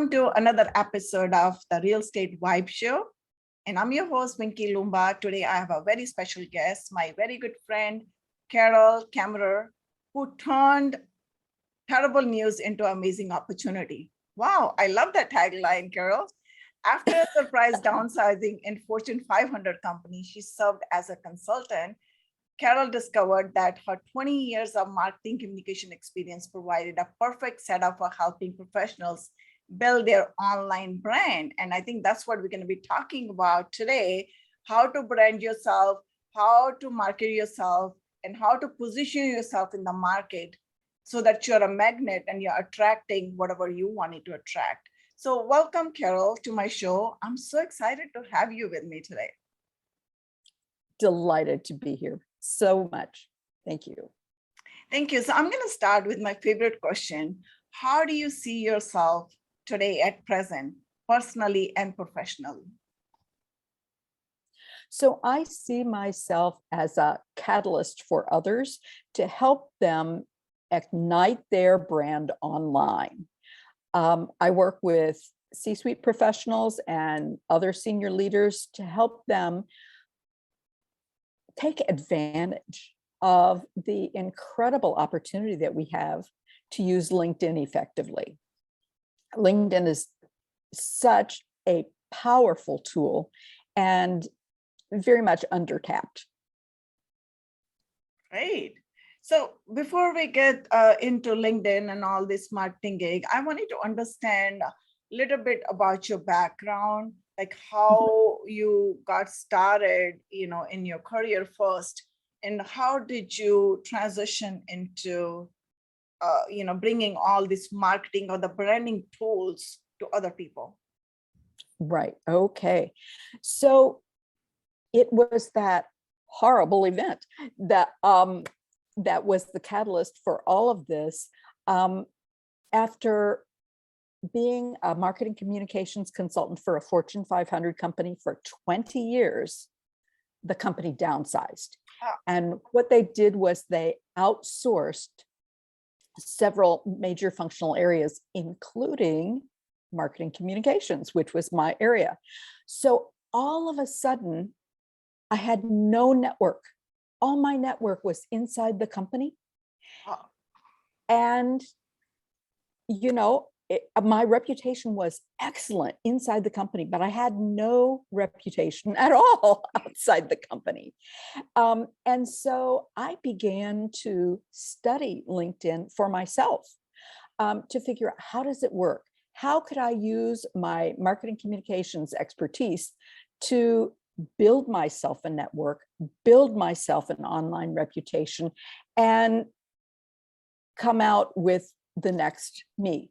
Welcome to another episode of the Real Estate Vibe Show. And I'm your host, Winky Lumba. Today, I have a very special guest, my very good friend, Carol Kaemmerer, who turned terrible news into amazing opportunity. Wow, I love that tagline, Carol. After a surprise downsizing in Fortune 500 company, she served as a consultant. Carol discovered that her 20 years of marketing communication experience provided a perfect setup for helping professionals build their online brand. And I think that's what we're going to be talking about today, how to brand yourself, how to market yourself, and how to position yourself in the market so that you're a magnet and you're attracting whatever you wanted to attract. So welcome, Carol, to my show. I'm so excited to have you with me today. Delighted to be here so much. Thank you. Thank you. So I'm going to start with my favorite question. How do you see yourself today at present, personally and professionally? So I see myself as a catalyst for others to help them ignite their brand online. I work with C-suite professionals and other senior leaders to help them take advantage of the incredible opportunity that we have to use LinkedIn effectively. LinkedIn is such a powerful tool and very much undertapped. Great. So before we get into LinkedIn and all this marketing gig, I wanted to understand a little bit about your background, like how you got started, in your career first, and how did you transition into, bringing all this marketing or the branding tools to other people? Right. Okay. So it was that horrible event that that was the catalyst for all of this. After being a marketing communications consultant for a Fortune 500 company for 20 years, the company downsized. And what they did was they outsourced several major functional areas, including marketing communications, which was my area. So all of a sudden, I had no network. All my network was inside the company. And, my reputation was excellent inside the company, but I had no reputation at all outside the company. And so I began to study LinkedIn for myself to figure out, how does it work? How could I use my marketing communications expertise to build myself a network, build myself an online reputation, and come out with the next me?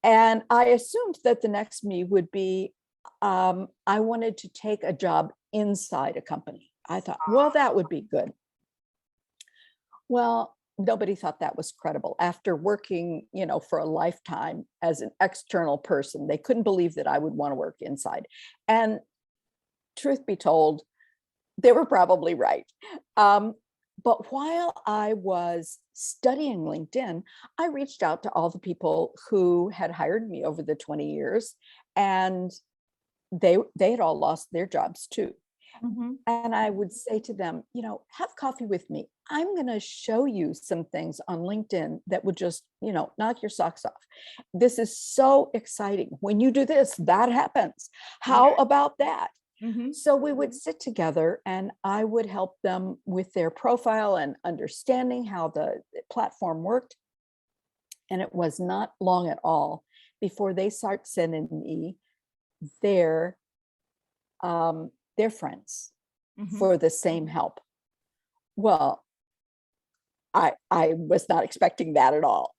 And I assumed that the next me would be, I wanted to take a job inside a company. I thought, well, that would be good. Well, nobody thought that was credible. After working, for a lifetime as an external person, they couldn't believe that I would want to work inside. And truth be told, they were probably right. But while I was studying LinkedIn, I reached out to all the people who had hired me over the 20 years, and they had all lost their jobs too. Mm-hmm. And I would say to them, have coffee with me. I'm going to show you some things on LinkedIn that would just, knock your socks off. This is so exciting. When you do this, that happens. How about that? Mm-hmm. So we would sit together and I would help them with their profile and understanding how the platform worked. And it was not long at all before they start sending me their friends mm-hmm. for the same help. Well, I was not expecting that at all.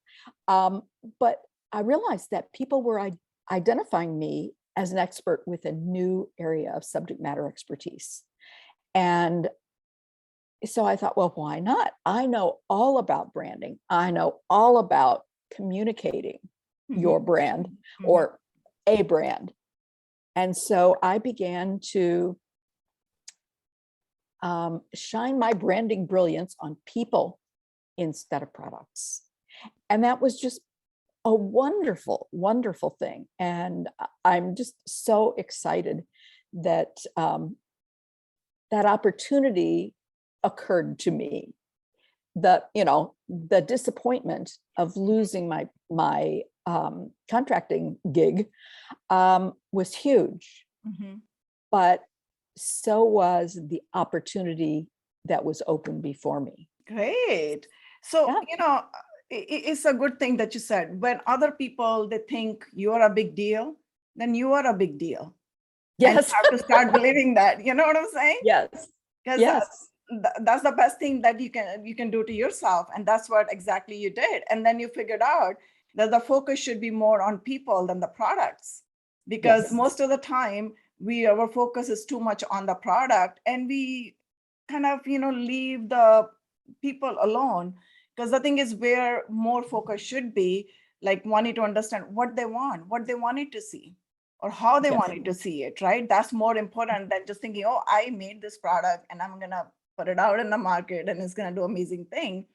But I realized that people were identifying me as an expert with a new area of subject matter expertise. And so I thought, well, why not? I know all about branding. I know all about communicating mm-hmm. your brand mm-hmm. or a brand. And so I began to shine my branding brilliance on people instead of products. And that was just a wonderful, wonderful thing. And I'm just so excited that that opportunity occurred to me. The disappointment of losing my contracting gig was huge, Mhm. but so was the opportunity that was open before me. Great. So, Yeah. it's a good thing that you said. When other people they think you're a big deal, then you are a big deal. And you Yes. have to start believing that. You know what I'm saying? Yes. Because Yes. that's the best thing that you can do to yourself, and that's what exactly you did. And then you figured out that the focus should be more on people than the products, because Yes. most of the time our focus is too much on the product, and we kind of leave the people alone. Because the thing is, where more focus should be, like wanting to understand what they want, what they wanted to see, or how they Yes. wanted to see it, right? That's more important than just thinking, oh, I made this product and I'm gonna put it out in the market and it's gonna do amazing thing.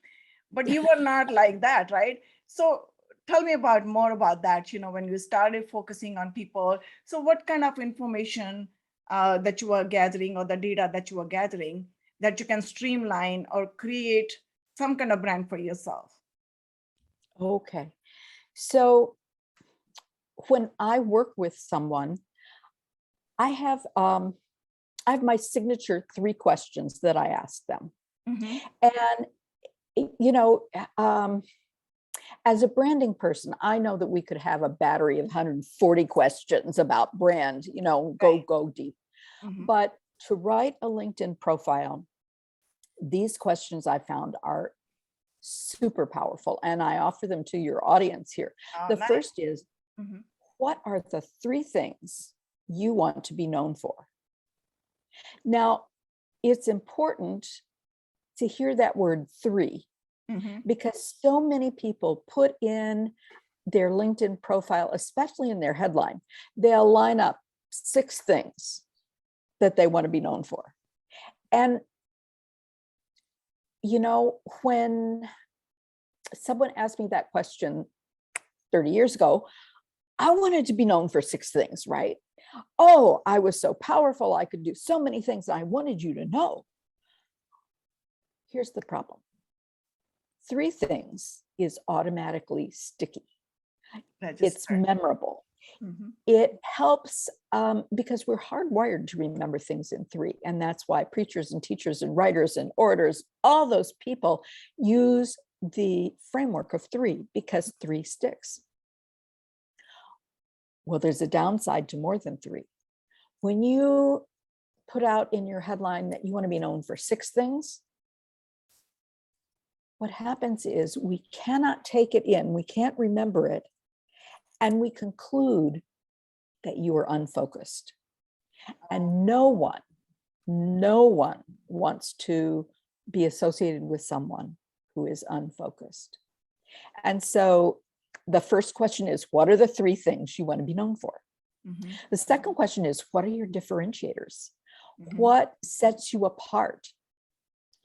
But you were not like that, right? So tell me more about that, when you started focusing on people. So what kind of information that you were gathering, or the data that you were gathering, that you can streamline or create some kind of brand for yourself? Okay. So when I work with someone, I have um, I have my signature 3 questions that I ask them. Mm-hmm. And you know, as a branding person, I know that we could have a battery of 140 questions about brand, Right. go deep. Mm-hmm. But to write a LinkedIn profile, these questions I found are super powerful, and I offer them to your audience here. Oh, The nice. first is, Mm-hmm. what are the 3 things you want to be known for? Now, it's important to hear that word 3, Mm-hmm. because so many people put in their LinkedIn profile, especially in their headline, they'll line up 6 things that they want to be known for. And, when someone asked me that question 30 years ago, I wanted to be known for 6 things, right? Oh, I was so powerful. I could do so many things. I wanted you to know. Here's the problem. 3 things is automatically sticky. It's Registered. memorable. Mm-hmm. It helps because we're hardwired to remember things in 3. And that's why preachers and teachers and writers and orators, all those people use the framework of 3, because 3 sticks. Well, there's a downside to more than 3. When you put out in your headline that you want to be known for 6 things, what happens is we cannot take it in, we can't remember it, and we conclude that you are unfocused. And no one wants to be associated with someone who is unfocused. And so the first question is, what are the 3 things you want to be known for? Mm-hmm. The second question is, what are your differentiators? Mm-hmm. What sets you apart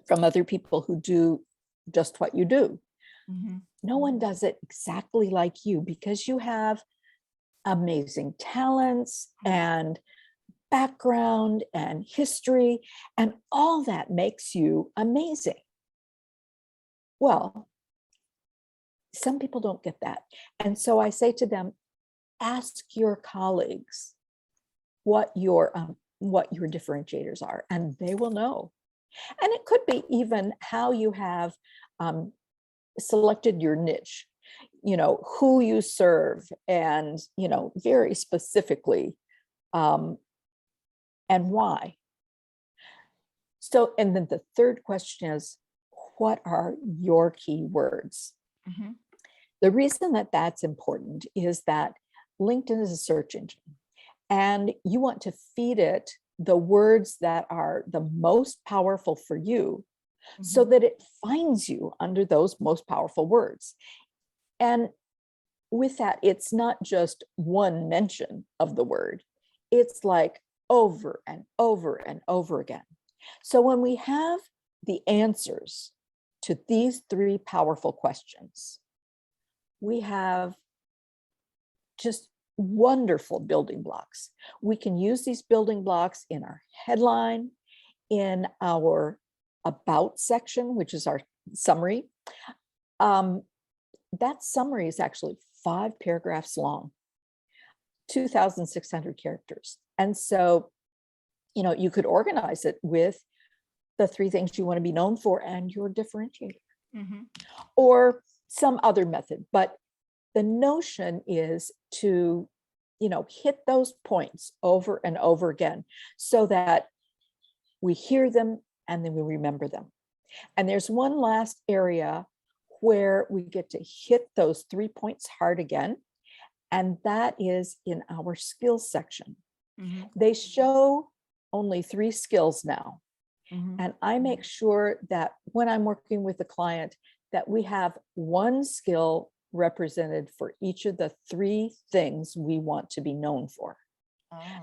from other people who do just what you do? Mm-hmm. No one does it exactly like you, because you have amazing talents and background and history, and all that makes you amazing. Well, some people don't get that. And so I say to them, ask your colleagues what your differentiators are, and they will know. And it could be even how you have selected your niche, who you serve, and, very specifically, and why. So, and then the third question is, what are your key words? Mm-hmm. The reason that that's important is that LinkedIn is a search engine, and you want to feed it the words that are the most powerful for you, so that it finds you under those most powerful words. And with that, it's not just one mention of the word, it's like over and over and over again. So when we have the answers to these 3 powerful questions, we have just wonderful building blocks. We can use these building blocks in our headline, in our about section, which is our summary. That summary is actually 5 paragraphs long, 2,600 characters. And so, you could organize it with the 3 things you want to be known for and your differentiator, or some other method. But the notion is to, hit those points over and over again so that we hear them and then we remember them. And there's one last area where we get to hit those 3 points hard again, and that is in our skills section. They show only 3 skills now. And I make sure that when I'm working with a client, that we have 1 skill represented for each of the 3 things we want to be known for.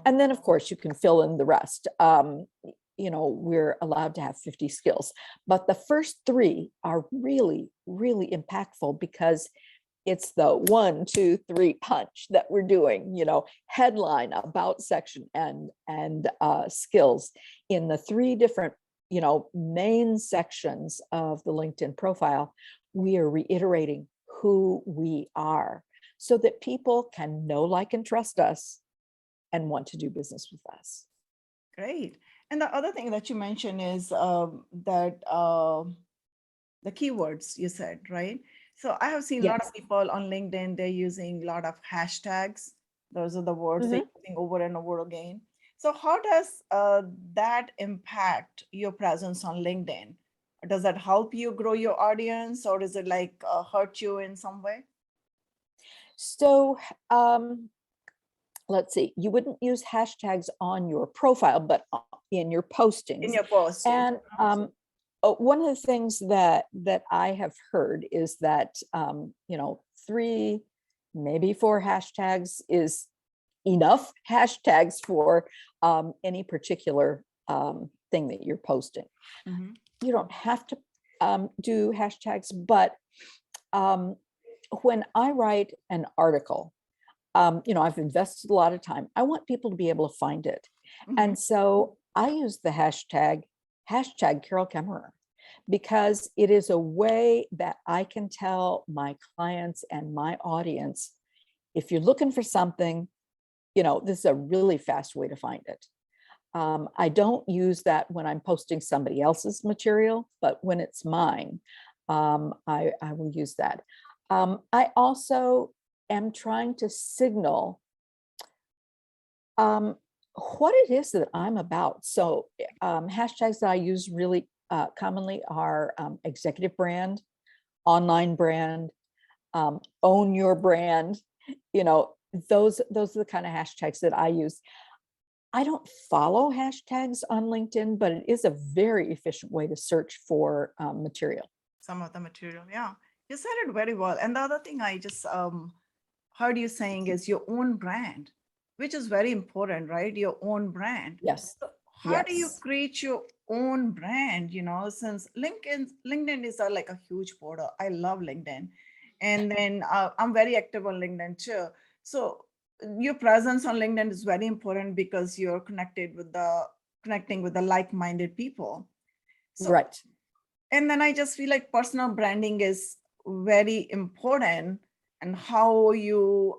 And then, of course, you can fill in the rest. We're allowed to have 50 skills, but the first 3 are really, really impactful because it's the 1, 2, 3 punch that we're doing, headline, about section, and skills in the 3 different, main sections of the LinkedIn profile. We are reiterating who we are so that people can know, like, and trust us and want to do business with us. Great. And the other thing that you mentioned is that the keywords you said, right? So I have seen a lot of people on LinkedIn, they're using a lot of hashtags. Those are the words they're using over and over again. So how does that impact your presence on LinkedIn? Does that help you grow your audience, or does it like hurt you in some way? So let's see, you wouldn't use hashtags on your profile, but in your postings. In your posts. And one of the things that I have heard is that 3, maybe 4 hashtags is enough hashtags for any particular thing that you're posting. You don't have to do hashtags, but when I write an article, I've invested a lot of time. I want people to be able to find it. And so I use the hashtag Carol Kaemmerer, because it is a way that I can tell my clients and my audience, if you're looking for something, this is a really fast way to find it. I don't use that when I'm posting somebody else's material, but when it's mine, I will use that. I also am trying to signal what it is that I'm about. So hashtags that I use really commonly are executive brand, online brand, own your brand. Those are the kind of hashtags that I use. I don't follow hashtags on LinkedIn, but it is a very efficient way to search for material. Some of the material, yeah. You said it very well. And the other thing I just heard you saying is your own brand, which is very important, right? Your own brand. Yes. So how do you create your own brand? Since LinkedIn is like a huge portal. I love LinkedIn. And then I'm very active on LinkedIn too. So your presence on LinkedIn is very important because you're connecting with the like-minded people. So, right. And then I just feel like personal branding is very important, and how you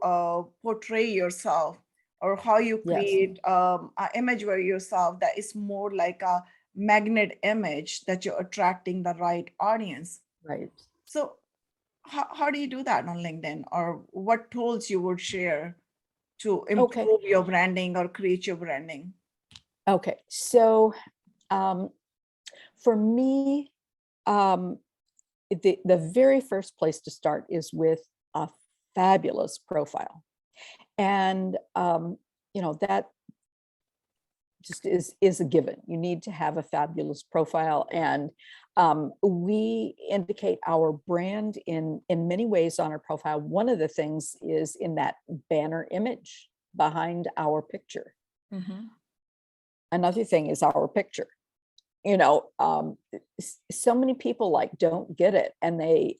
portray yourself, or how you create an image for yourself that is more like a magnet image that you're attracting the right audience. Right. So how do you do that on LinkedIn, or what tools you would share to improve your branding or create your branding? Okay. So for me, the very first place to start is with a fabulous profile. And, that just is a given. You need to have a fabulous profile. And we indicate our brand in many ways on our profile. One of the things is in that banner image behind our picture. Another thing is our picture. So many people don't get it, and they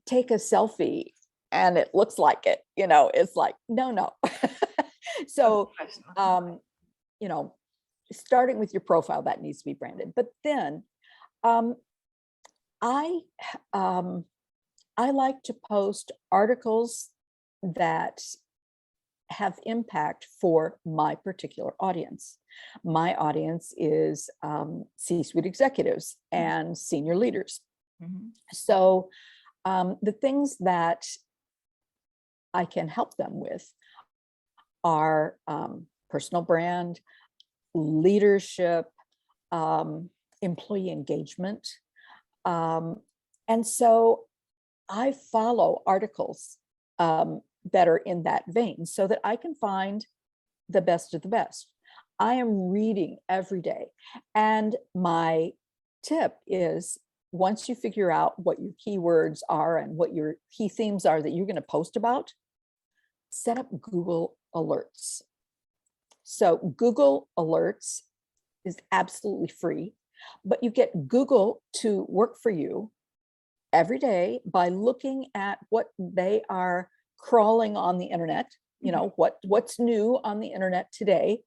take a selfie and it looks like it, it's like, no. So, you know, starting with your profile, that needs to be branded. But then um, I I like to post articles that have impact for my particular audience. My audience is C-suite executives and senior leaders. Mhm. So the things that I can help them with are personal brand, leadership, employee engagement. And so I follow articles that are in that vein so that I can find the best of the best. I am reading every day. And my tip is, once you figure out what your keywords are and what your key themes are that you're going to post about, set up Google Alerts. So Google Alerts is absolutely free, but you get Google to work for you every day by looking at what they are crawling on the internet, what's new on the internet today,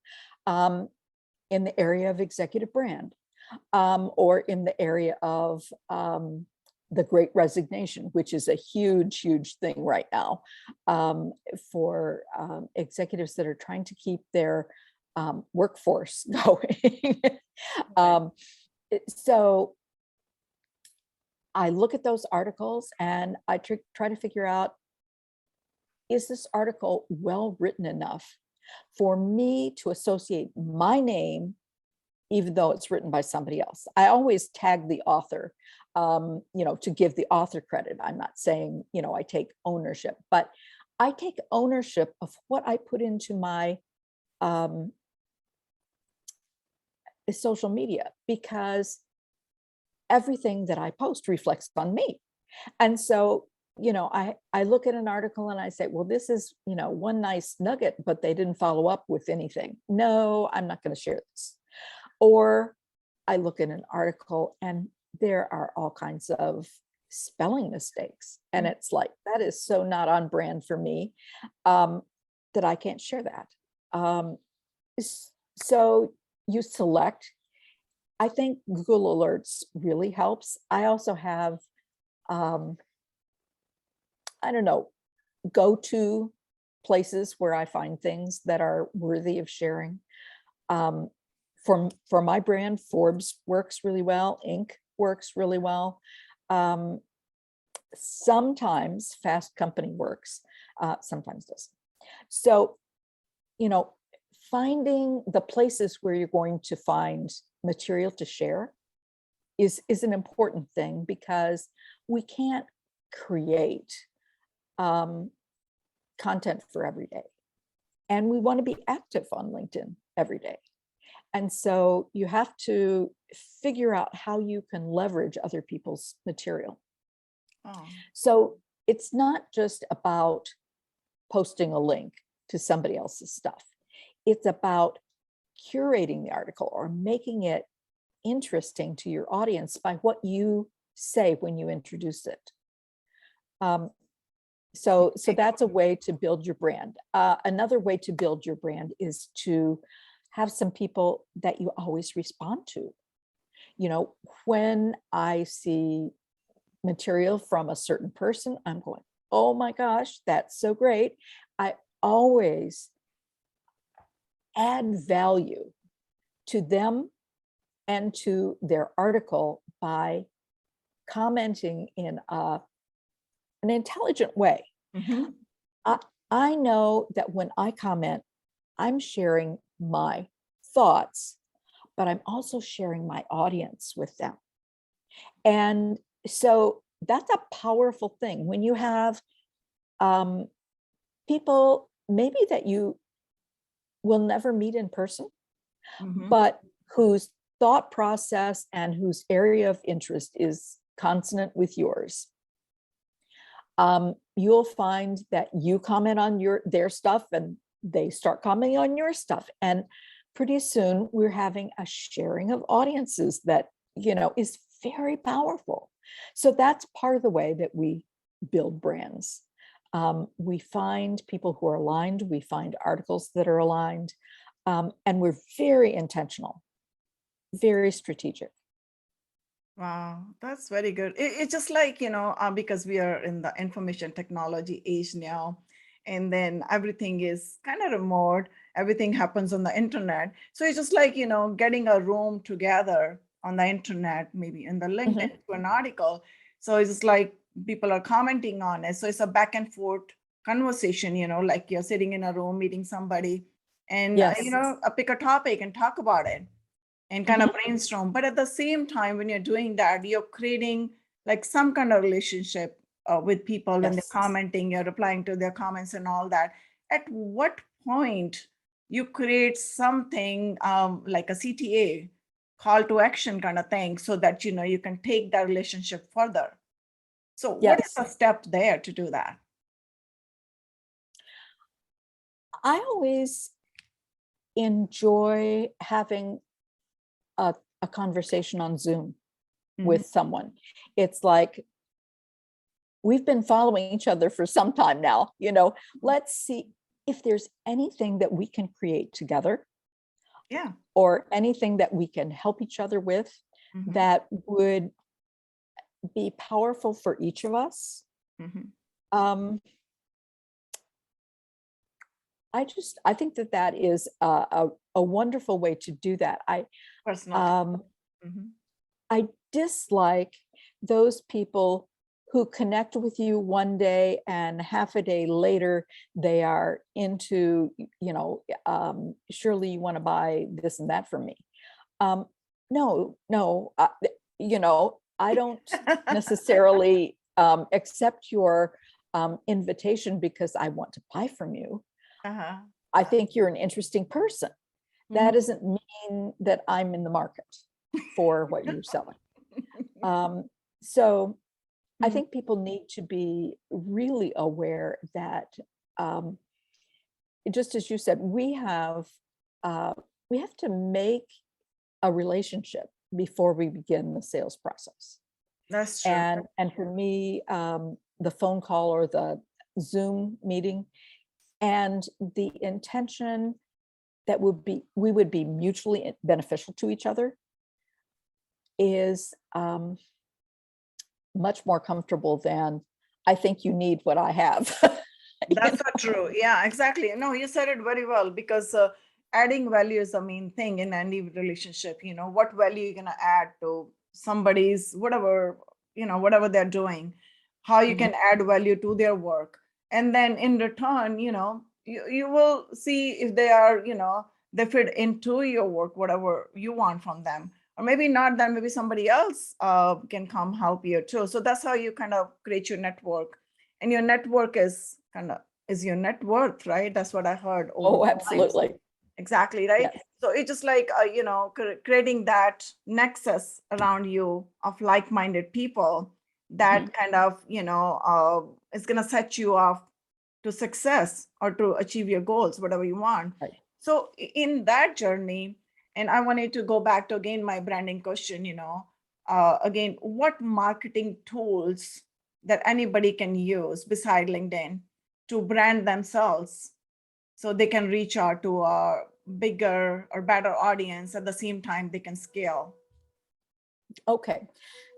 in the area of executive brand, or in the area of the Great Resignation, which is a huge thing right now, for executives that are trying to keep their workforce going. So I look at those articles and I try to figure out, is this article well written enough for me to associate my name, even though it's written by somebody else? I always tag the author, to give the author credit. I'm not saying, I take ownership, but I take ownership of what I put into my social media, because everything that I post reflects on me. And so, I look at an article and I say, well, this is, one nice nugget, but they didn't follow up with anything. No, I'm not going to share this. Or I look at an article and there are all kinds of spelling mistakes. And it's like, that is so not on brand for me, that I can't share that. So you select. I think Google Alerts really helps. I also have, I don't know, go-to places where I find things that are worthy of sharing. For my brand, Forbes works really well. Inc. works really well. Sometimes Fast Company works, sometimes doesn't. So, finding the places where you're going to find material to share is an important thing, because we can't create content for every day. And we want to be active on LinkedIn every day. And so you have to figure out how you can leverage other people's material. Oh. So it's not just about posting a link to somebody else's stuff. It's about curating the article or making it interesting to your audience by what you say when you introduce it. So that's a way to build your brand. Another way to build your brand is to have some people that you always respond to. When I see material from a certain person, I'm going, oh my gosh, that's so great. I always add value to them and to their article by commenting in an intelligent way. Mm-hmm. I know that when I comment, I'm sharing my thoughts, but I'm also sharing my audience with them. And so that's a powerful thing when you have people maybe that you will never meet in person, but whose thought process and whose area of interest is consonant with yours. You'll find that you comment on their stuff and they start commenting on your stuff. And pretty soon we're having a sharing of audiences that, is very powerful. So that's part of the way that we build brands. We find people who are aligned, we find articles that are aligned, and we're very intentional, very strategic. Wow, that's very good. It's just like, because we are in the information technology age now, and then everything is kind of remote, everything happens on the internet. So it's just like, getting a room together on the internet, maybe in the LinkedIn Mhm. to an article. So it's just like people are commenting on it. So it's a back and forth conversation, like you're sitting in a room meeting somebody and, Yes. pick a topic and talk about it and kind of Mhm. brainstorm. But at the same time, when you're doing that, you're creating like some kind of relationship with people when they're Yes. commenting, you're replying to their comments and all that. At what point you create something like a CTA, call to action kind of thing, so that you can take that relationship further. So what is Yes. the step there to do that? I always enjoy having a conversation on Zoom Mhm. with someone. It's like we've been following each other for some time now, let's see if there's anything that we can create together Yeah. or anything that we can help each other with Mhm. that would be powerful for each of us. Mhm. Um, I think that is a wonderful way to do that. Personal. Um, Mhm. I dislike those people who connect with you one day and half a day later they are into, surely you want to buy this and that from me. Um, no, no, I don't necessarily accept your invitation because I want to buy from you. Uh-huh. I think you're an interesting person. That Mhm. doesn't mean that I'm in the market for what you're selling. Um, so I Mhm. think people need to be really aware that, um, just as you said, uh, we have to make a relationship before we begin the sales process. That's true. And for me, the phone call or the Zoom meeting and the intention that we would be mutually beneficial to each other is much more comfortable than I think you need what I have. That's so true. Yeah, exactly. No, you said it very well because adding value is the main thing in any relationship. What value you're gonna add to somebody's whatever they're doing, how you Mhm. can add value to their work, and then in return, you will see if they are, they fit into your work, whatever you want from them, or maybe not. Then maybe somebody else can come help you too. So that's how you kind of create your network, and your network is your net worth, right? That's what I heard over Oh, the times. absolutely. Exactly, right? Yes. So it's just like creating that nexus around you of like-minded people Mhm. that kind of is going to set you off to success or to achieve your goals, whatever you want. Right. So in that journey, and I wanted to go back to again my branding question, again, what marketing tools that anybody can use beside LinkedIn to brand themselves so they can reach out to a bigger or better audience at the same time they can scale? Okay.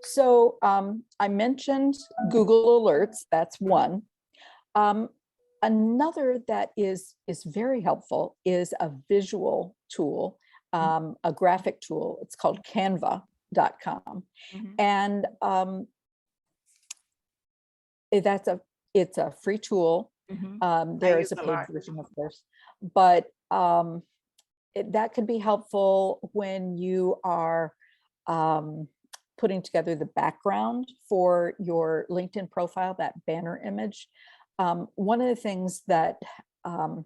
So I mentioned Google Alerts. That's one. Um, Another that is very helpful is a visual tool, a graphic tool. It's called Canva.com, Mhm. and that's it's a free tool. Mhm. I There use is a a paid lot. version, of course, but that could be helpful when you are um, putting together the background for your LinkedIn profile, that banner image. One of the things that, um,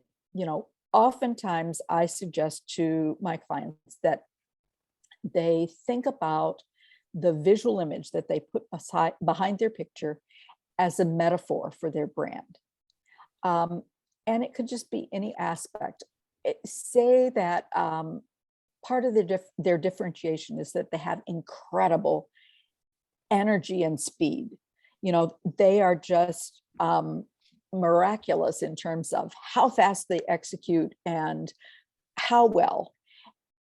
oftentimes I suggest to my clients that they think about the visual image that they put aside behind their picture as a metaphor for their brand. Um, and it could just be any aspect. Say that part of their differentiation is that they have incredible energy and speed. They are just miraculous in terms of how fast they execute and how well.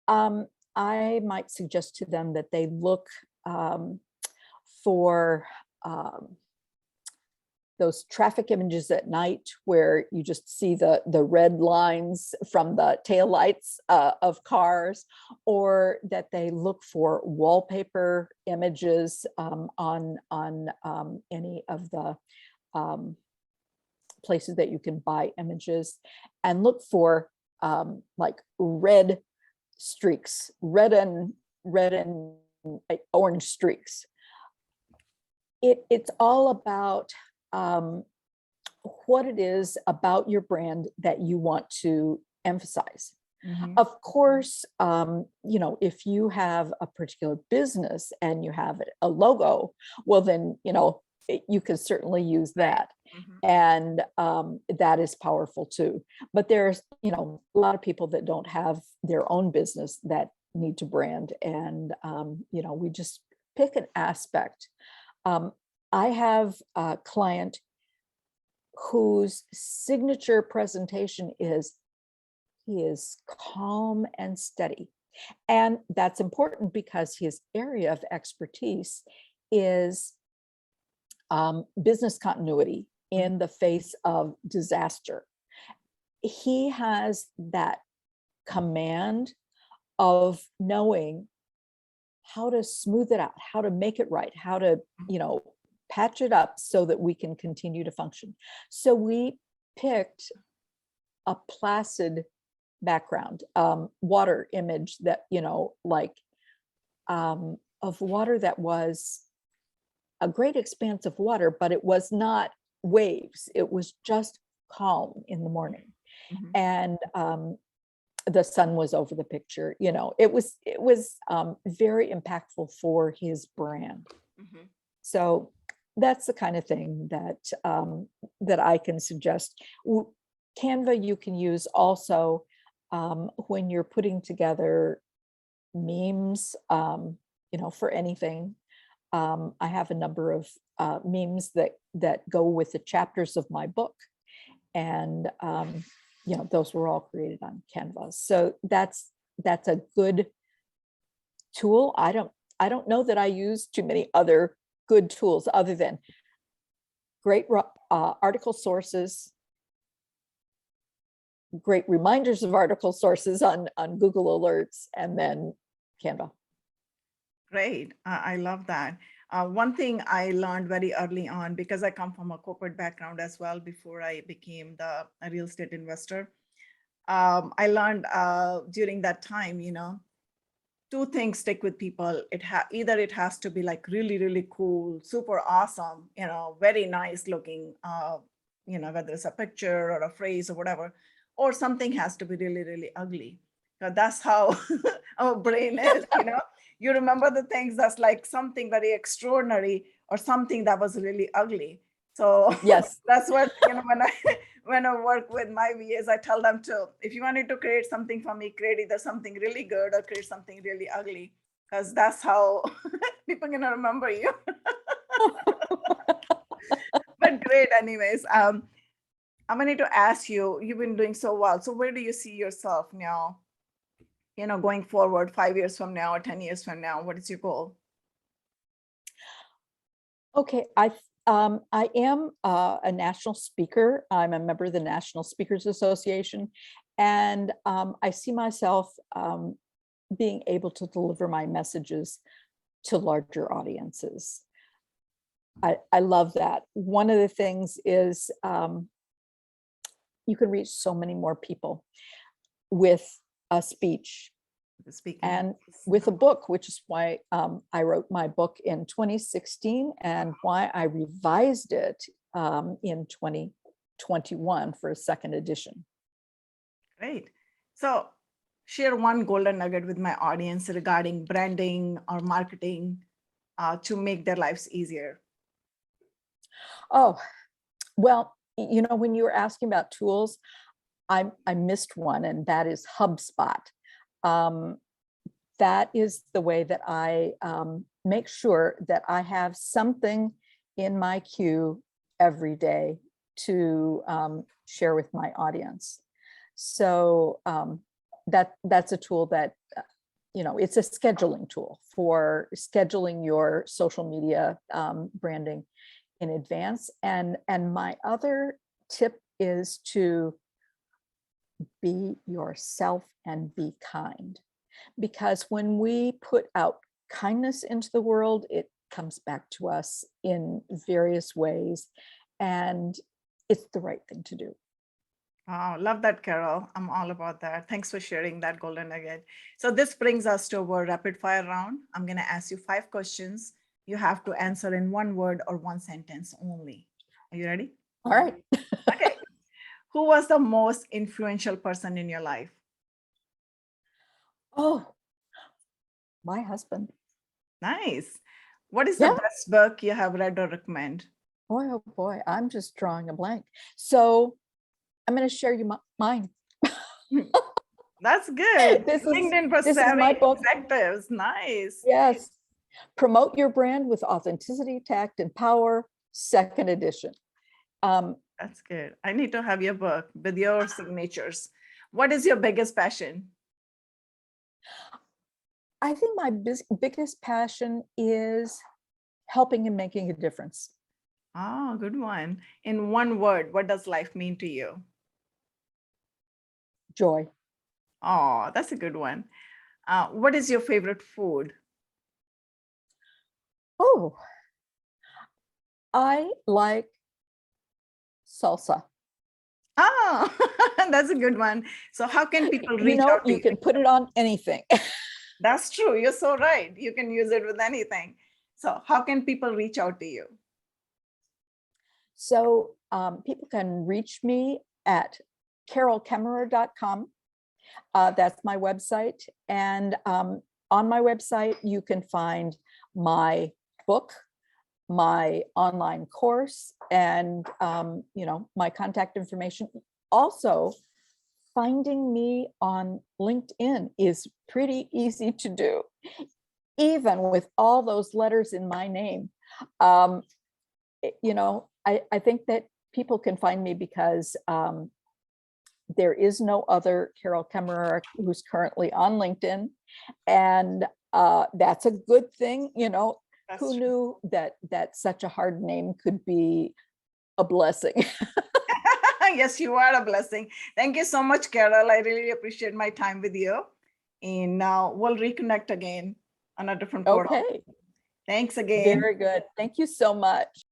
I might suggest to them that they look for those traffic images at night where you just see the red lines from the taillights of cars, or that they look for wallpaper images on any of the places that you can buy images, and look for like red streaks, red and orange streaks. It's all about what it is about your brand that you want to emphasize. Mhm. Of course, if you have a particular business and you have a logo, well, then, you can certainly use that. Mhm. And that is powerful too. But there's, a lot of people that don't have their own business that need to brand. And, we just pick an aspect. I have a client whose signature presentation is, he is calm and steady. And that's important because his area of expertise is business continuity in the face of disaster. He has that command of knowing how to smooth it out, how to make it right, how to, patch it up so that we can continue to function. So we picked a placid background, water image that, of water that was a great expanse of water, but it was not waves. It was just calm in the morning. Mhm. And the sun was over the picture. It was very impactful for his brand. Mhm. So that's the kind of thing that I can suggest. Canva you can use also when you're putting together memes, for anything. I have a number of memes that go with the chapters of my book, and those were all created on Canva. So that's a good tool. I don't know that I use too many other good tools other than great article sources, great reminders of article sources on Google Alerts, and then Canva. Great. I love that. One thing I learned very early on, because I come from a corporate background as well before I became a real estate investor, I learned during that time, two things stick with people. Either it has to be like really, really cool, super awesome, very nice looking, whether it's a picture or a phrase or whatever, or something has to be really, really ugly. That's how our brain is, You remember the things that's like something very extraordinary or something that was really ugly. So Yes. that's what, when I work with my VAs, I tell them to, if you wanted to create something for me, create either something really good or create something really ugly, because that's how people are gonna remember you. But great, anyways. I'm gonna need to ask you, you've been doing so well. So where do you see yourself now, going forward 5 years from now or 10 years from now? What is your goal? Okay, I am a national speaker. I'm a member of the National Speakers Association, and I see myself being able to deliver my messages to larger audiences. I love that. One of the things is you can reach so many more people with a speech Speaking. and with a book, which is why I wrote my book in 2016 and why I revised it in 2021 for a second edition. Great. So share one golden nugget with my audience regarding branding or marketing to make their lives easier. Oh, well, when you were asking about tools, I missed one, and that is HubSpot. That is the way that I make sure that I have something in my queue every day to share with my audience. So that's a tool that, it's a scheduling tool for scheduling your social media branding in advance. And my other tip is to be yourself and be kind. Because when we put out kindness into the world, it comes back to us in various ways. And it's the right thing to do. Oh, love that, Carol. I'm all about that. Thanks for sharing that golden nugget. So this brings us to our rapid fire round. I'm going to ask you 5 questions. You have to answer in 1 word or 1 sentence only. Are you ready? All right. Okay. Who was the most influential person in your life? Oh, my husband. Nice. What is the Yeah. best book you have read or recommend? Boy, oh boy, I'm just drawing a blank. So I'm going to share you mine. That's good. This LinkedIn for is my savvy book. executives. Nice. Yes. Promote Your Brand with Authenticity, Tact, and Power, 2nd edition. That's good. I need to have your book with your signatures. What is your biggest passion? I think my biggest passion is helping and making a difference. Oh, good one. In 1 word, what does life mean to you? Joy. Oh, that's a good one. What is your favorite food? Oh, I like salsa. Oh, that's a good one. So how can people reach out to You you? can put it on anything. That's true. You're so right. You can use it with anything. So how can people reach out to you? So people can reach me at carolkaemmerer.com. That's my website. And on my website, you can find my book, my online course, and my contact information. Also, finding me on LinkedIn is pretty easy to do, even with all those letters in my name. I think that people can find me because there is no other Carol Kaemmerer who's currently on LinkedIn. And that's a good thing. That's Who true. knew that such a hard name could be a blessing? Yes, you are a blessing. Thank you so much, Carol. I really appreciate my time with you. And now we'll reconnect again on a different portal. Okay, Thanks again. very good. Thank you so much.